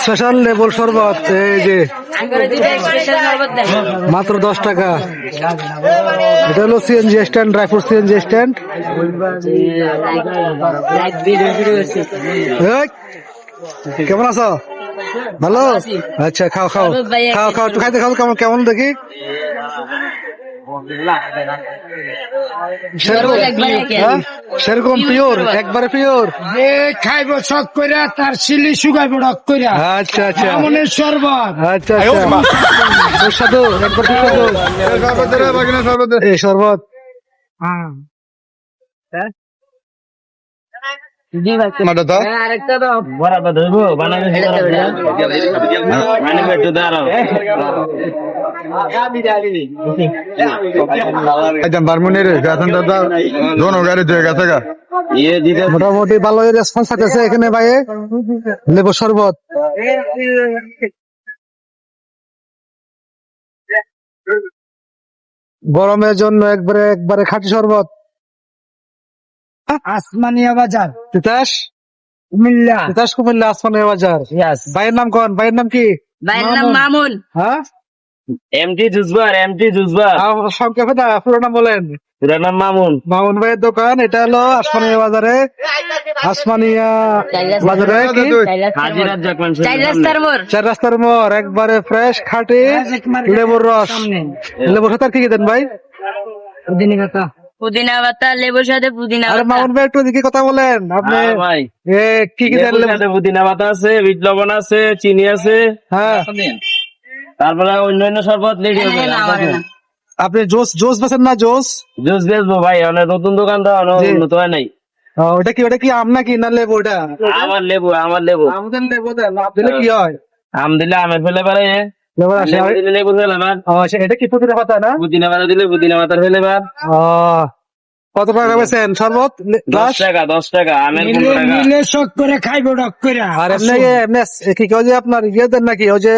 Special লেবুর শরবত এই যে মাত্র 10 টাকা। এটা হলো CNG stand, dry fruit CNG stand. কেমন আছো? ভালো। আচ্ছা, খাও খাও খাও খাও, একটু খাইতে খাও, কেমন কেমন দেখি। সেরকম পিওর, একবারে পিওর। খাইব শখ কইরা তার সিলি শুকাইব ডক কইরা। আচ্ছা আচ্ছা আমনের শরবত। আচ্ছা আচ্ছা, সুস্বাদু, একবার সুস্বাদু এই শরবত। আরেকটা দাও বরাবর ধরবো বানাবে একটু দাঁড়াও মোটামুটি ভালো রেসপন্স আছে এখানে ভাই। লেবু শরবত গরমের জন্য একবারে একবারে খাঁটি শরবত। আসমানিয়া বাজার তিতাস কুমিল্লা। তিতাস কুমিল্লা আসমানের বাজার। ভাইয়ের নাম কোন? ভাইয়ের নাম কি? ভাইয়ের নাম মামুন। হ্যাঁ, এমটি জুসবার, এমটি জুসবার। সংক্ষেপে না, পুরো নাম বলেন। পুরো নাম মামুন। মামুন ভাইয়ের দোকান। এটা হলো আসমানিয়া বাজারে, আসমানিয়া বাজারে কি হাজি রাজ্জাক মানুষ। 4 রাস্তার মোড়। 4 রাস্তার মোড়। একবারে ফ্রেশ খাঁটি লেবুর রস। লেবুর সাথে আর কি কি দেন ভাই? পুদিনা পাতা, লেবুর সাথে পুদিনা আরে পাতা। মামুন ভাই একটু দিকে কথা বলেন আপনি। ভাই কি কি দেন? লেবুর সাথে পুদিনা পাতা আছে, বিট লবণ আছে, চিনি আছে, হ্যাঁ, তারপরে অন্যান্য শরবত রেডি হবে। আপনি জোস জোস বেছেন না? জোস জুস বেচবো ভাই, অনেক নতুন দোকান তো উন্নত হয় নাই। ওটা কি, ওটা কি আম নাকি না লেবু? ওটা আমার লেবু, আমার লেবু। আমাদের লেবু দেন, আম দিলে কি হয়? আম দিলে আমের ফেলে পারে, লেবু আসে। লেবু দিলে লেবু ফেলে পার, এটা কি পুদিনা পাতা না? পুদিনা পাতা দিলে পুদিনা পাতার ফেলে পার। কত টাকা বেছেন শরবত? 10 টাকা, 10 টাকা আমের 15 টাকা। মিলে শখ করে খাইব ডক কইরা। আর এমনি এমনি কি কেউ যে আপনার ইয়ে দেন নাকি? ওই যে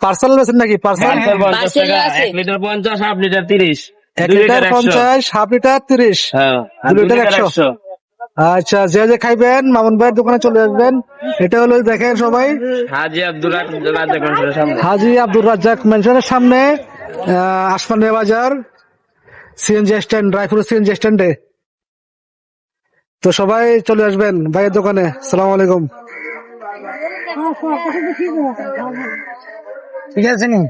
পার্সেল বেছেন নাকি? পার্সেল 50 টাকা, 1 litre 50, half litre 30, 1 2 litre litre 100। 50, half litre 30, হ্যাঁ, 2 লিটার 100। আচ্ছা, যে যে খাইবেন মামুন ভাইয়ের দোকানে চলে আসবেন। এটা হলো দেখেন সবাই, হাজি আব্দুর রাজ্জাক মানুষের সামনে। হাজি আব্দুর রাজ্জাক মেনশনের সামনে, আসমানিয়া বাজার, CNG stand, dry fruit CNG স্ট্যান্ডে। তো সবাই চলে আসবেন ভাইয়ের দোকানে। আসসালামু আলাইকুম। ঠিক আছে নি।